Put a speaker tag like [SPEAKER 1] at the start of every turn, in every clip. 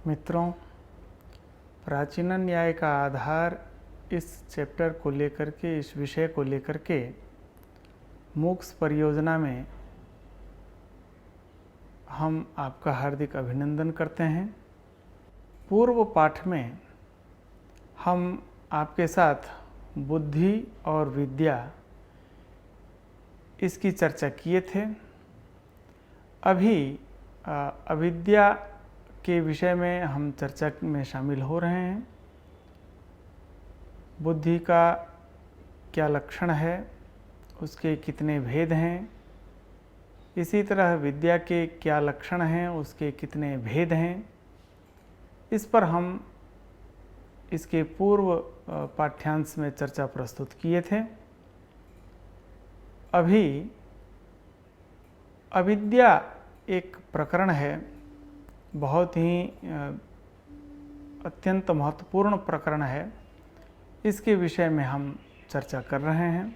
[SPEAKER 1] मित्रों, प्राचीन न्याय का आधार इस चैप्टर को लेकर के, इस विषय को लेकर के मोक्ष परियोजना में हम आपका हार्दिक अभिनंदन करते हैं। पूर्व पाठ में हम आपके साथ बुद्धि और विद्या इसकी चर्चा किए थे। अभी अविद्या के विषय में हम चर्चा में शामिल हो रहे हैं। बुद्धि का क्या लक्षण है, उसके कितने भेद हैं, इसी तरह विद्या के क्या लक्षण हैं, उसके कितने भेद हैं, इस पर हम इसके पूर्व पाठ्यांश में चर्चा प्रस्तुत किए थे। अभी अविद्या एक प्रकरण है, बहुत ही अत्यंत महत्वपूर्ण प्रकरण है। इसके विषय में हम चर्चा कर रहे हैं।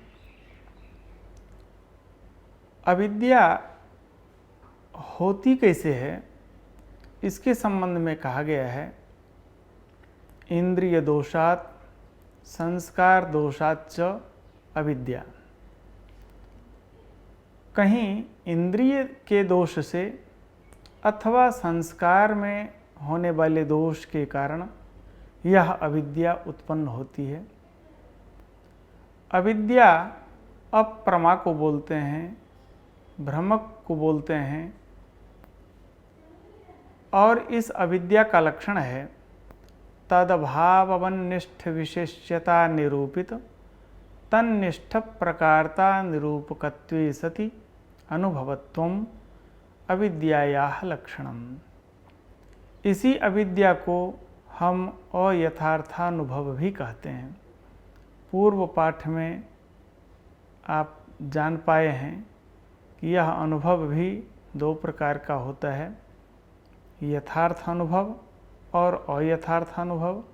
[SPEAKER 1] अविद्या होती कैसे है, इसके संबंध में कहा गया है, इंद्रिय दोषात् संस्कार दोषाच्च अविद्या। कहीं इंद्रिय के दोष से अथवा संस्कार में होने वाले दोष के कारण यह अविद्या उत्पन्न होती है। अविद्या अप्रमा को बोलते हैं, भ्रमक को बोलते हैं, और इस अविद्या का लक्षण है तदभाववन्निष्ठ विशेष्यता निरूपित तन्निष्ठ प्रकारता निरूपकत्वे सति अनुभवत्वम् अविद्यायाः लक्षणम्। इसी अविद्या को हम अयथार्थानुभव भी कहते हैं। पूर्व पाठ में आप जान पाए हैं कि यह अनुभव भी दो प्रकार का होता है, यथार्थानुभव और अयथार्थानुभव।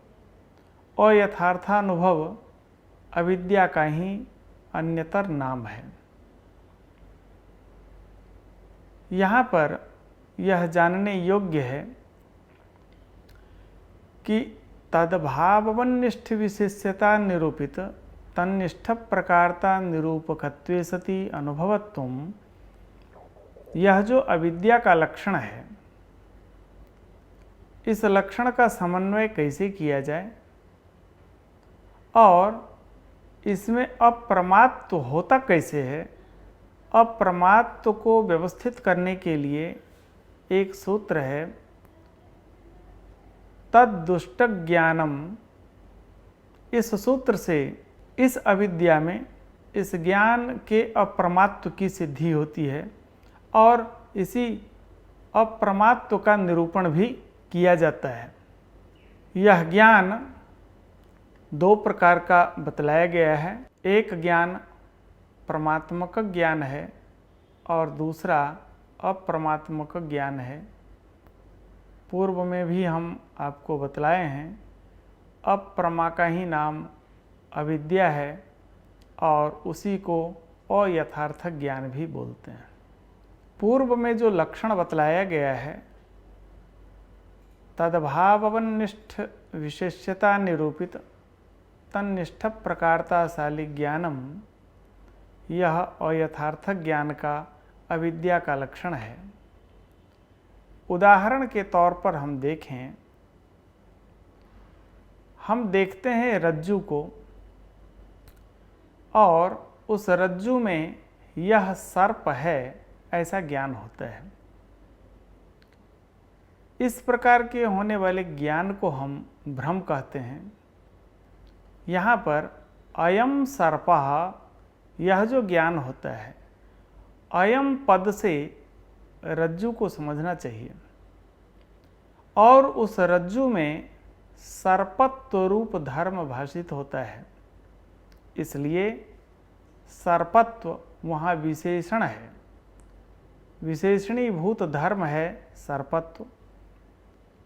[SPEAKER 1] अयथार्थानुभव अविद्या का ही अन्यतर नाम है। यहाँ पर यह जानने योग्य है कि तद्भाववन्निष्ठ विशेष्यता निरूपित तन्निष्ठ प्रकारता निरूपकत्वे सति अनुभवत्वम्, यह जो अविद्या का लक्षण है, इस लक्षण का समन्वय कैसे किया जाए और इसमें अप्रमात्व होता कैसे है। अप्रमात्व को व्यवस्थित करने के लिए एक सूत्र है, तद्दुष्ट ज्ञानम। इस सूत्र से इस अविद्या में इस ज्ञान के अप्रमात्व की सिद्धि होती है और इसी अप्रमात्व का निरूपण भी किया जाता है। यह ज्ञान दो प्रकार का बतलाया गया है। एक ज्ञान प्रमात्मक ज्ञान है और दूसरा अप्रमात्मक ज्ञान है। पूर्व में भी हम आपको बतलाए हैं, अप्रमा का ही नाम अविद्या है और उसी को अयथार्थ ज्ञान भी बोलते हैं। पूर्व में जो लक्षण बतलाया गया है, तद्भाववन्निष्ठ विशेष्यता निरूपित तन्निष्ठ प्रकारताशाली ज्ञानम, यह अयथार्थ ज्ञान का अविद्या का लक्षण है। उदाहरण के तौर पर हम देखें, हम देखते हैं रज्जू को और उस रज्जू में यह सर्प है, ऐसा ज्ञान होता है। इस प्रकार के होने वाले ज्ञान को हम भ्रम कहते हैं। यहाँ पर अयम सर्पः, यह जो ज्ञान होता है, अयम पद से रज्जू को समझना चाहिए और उस रज्जू में सर्पत्व रूप धर्म भाषित होता है, इसलिए सर्पत्व वहाँ विशेषण है, विशेषणीभूत धर्म है सर्पत्व,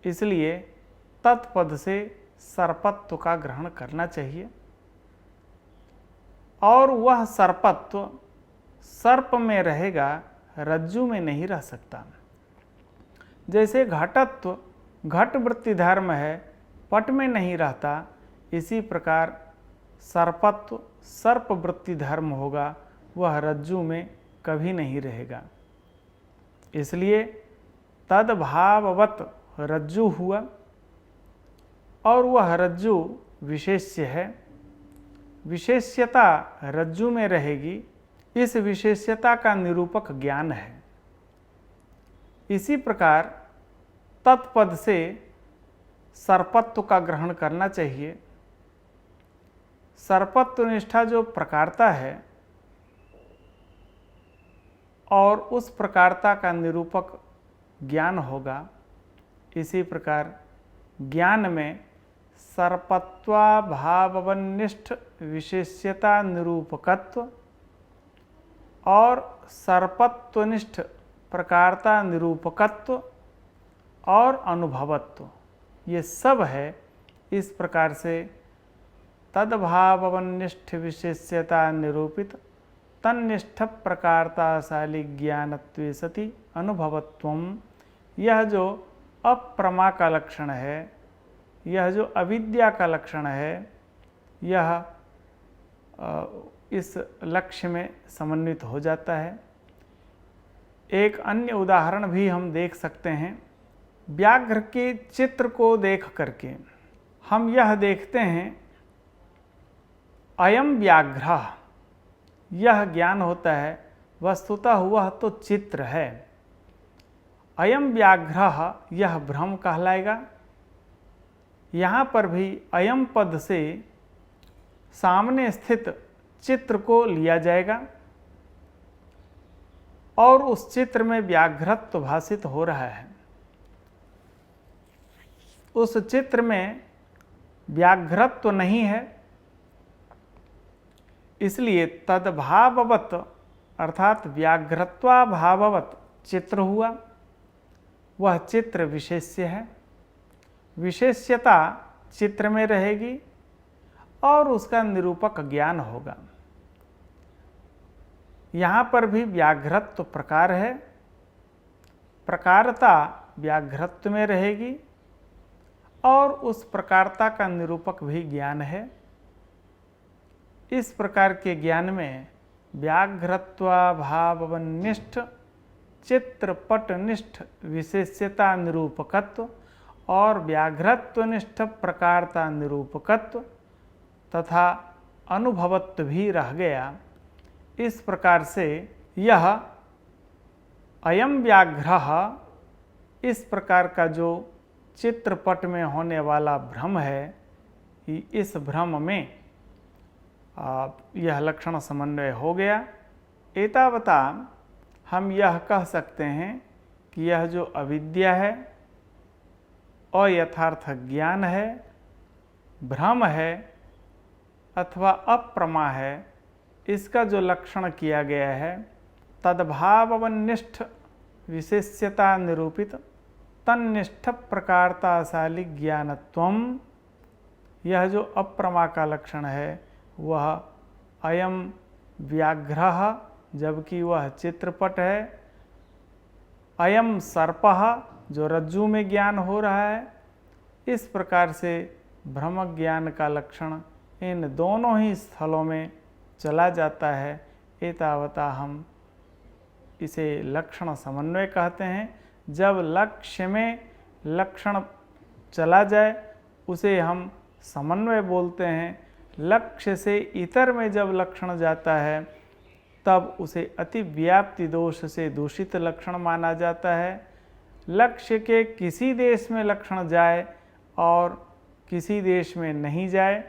[SPEAKER 1] इसलिए तत्पद से सर्पत्व का ग्रहण करना चाहिए। और वह सर्पत्व सर्प में रहेगा, रज्जू में नहीं रह सकता। जैसे घटत्व घट वृत्ति धर्म है, पट में नहीं रहता, इसी प्रकार सर्पत्व सर्प वृत्ति धर्म होगा, वह रज्जु में कभी नहीं रहेगा। इसलिए तद्भाववत रज्जु हुआ और वह रज्जु विशेष्य है। विशेष्यता रज्जु में रहेगी, इस विशेष्यता का निरूपक ज्ञान है। इसी प्रकार तत्पद से सर्पत्व का ग्रहण करना चाहिए। सर्पत्व निष्ठा जो प्रकारता है और उस प्रकारता का निरूपक ज्ञान होगा, इसी प्रकार ज्ञान में सर्पत्वाभावनिष्ठ विशेष्यता निरूपकत्व और सर्पत्वनिष्ठ प्रकारता निरूपकत्व और अनुभवत्व, ये सब है। इस प्रकार से तद्भावनिष्ठ विशेष्यता निरूपित तन्निष्ठ प्रकारताशाली ज्ञानत्वे सति अनुभवत्वम, यह जो अप्रमा का लक्षण है, यह जो अविद्या का लक्षण है, यह इस लक्ष्य में समन्वित हो जाता है। एक अन्य उदाहरण भी हम देख सकते हैं। व्याघ्र के चित्र को देख करके हम यह देखते हैं, अयम व्याघ्र, यह ज्ञान होता है। वस्तुतः वह तो चित्र है। अयम व्याघ्र, यह भ्रम कहलाएगा। यहाँ पर भी अयम पद से सामने स्थित चित्र को लिया जाएगा और उस चित्र में व्याघ्रत्व भाषित हो रहा है। उस चित्र में व्याघ्रत्व नहीं है, इसलिए तद्भाववत अर्थात व्याघ्रत्वाभाववत चित्र हुआ। वह चित्र विशेष्य है। विशेष्यता चित्र में रहेगी और उसका निरूपक ज्ञान होगा। यहाँ पर भी व्याघ्रत्व प्रकार है, प्रकारता व्याघ्रत्व में रहेगी और उस प्रकारता का निरूपक भी ज्ञान है। इस प्रकार के ज्ञान में व्याघ्रत्वाभावनिष्ठ चित्रपटनिष्ठ विशेष्यता निरूपकत्व और व्याघ्रत्वनिष्ठ प्रकारता निरूपकत्व तथा अनुभवत्व भी रह गया। इस प्रकार से यह अयम व्याघ्र, इस प्रकार का जो चित्रपट में होने वाला भ्रम है, इस भ्रम में यह लक्षण समन्वय हो गया। एतावता हम यह कह सकते हैं कि यह जो अविद्या है, अयथार्थ ज्ञान है, भ्रम है अथवा अप्रमा है, इसका जो लक्षण किया गया है तद्भावनिष्ठ विशेष्यता निरूपित तन्निष्ठ प्रकारताशाली ज्ञानत्वम, यह जो अप्रमा का लक्षण है वह अयम व्याघ्र, जबकि वह चित्रपट है। अयम सर्पः, जो रज्जु में ज्ञान हो रहा है। इस प्रकार से भ्रम ज्ञान का लक्षण इन दोनों ही स्थलों में चला जाता है। एतावता हम इसे लक्षण समन्वय कहते हैं। जब लक्ष्य में लक्षण चला जाए उसे हम समन्वय बोलते हैं। लक्ष्य से इतर में जब लक्षण जाता है तब उसे अतिव्याप्ति दोष से दूषित लक्षण माना जाता है। लक्ष्य के किसी देश में लक्षण जाए और किसी देश में नहीं जाए,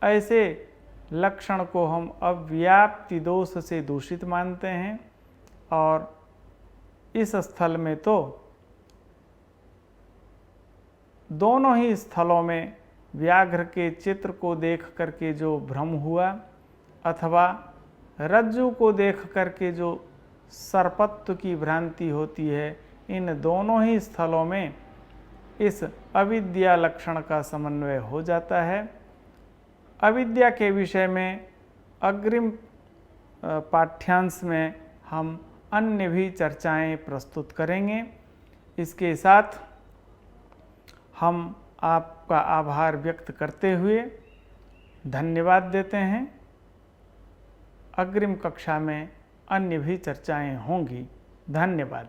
[SPEAKER 1] ऐसे लक्षण को हम अव्याप्ति दोष से दूषित मानते हैं। और इस स्थल में तो दोनों ही स्थलों में व्याघ्र के चित्र को देख करके जो भ्रम हुआ अथवा रज्जु को देख करके जो सर्पत्व की भ्रांति होती है, इन दोनों ही स्थलों में इस अविद्या लक्षण का समन्वय हो जाता है। अविद्या के विषय में अग्रिम पाठ्यांश में हम अन्य भी चर्चाएं प्रस्तुत करेंगे। इसके साथ हम आपका आभार व्यक्त करते हुए धन्यवाद देते हैं। अग्रिम कक्षा में अन्य भी चर्चाएं होंगी। धन्यवाद।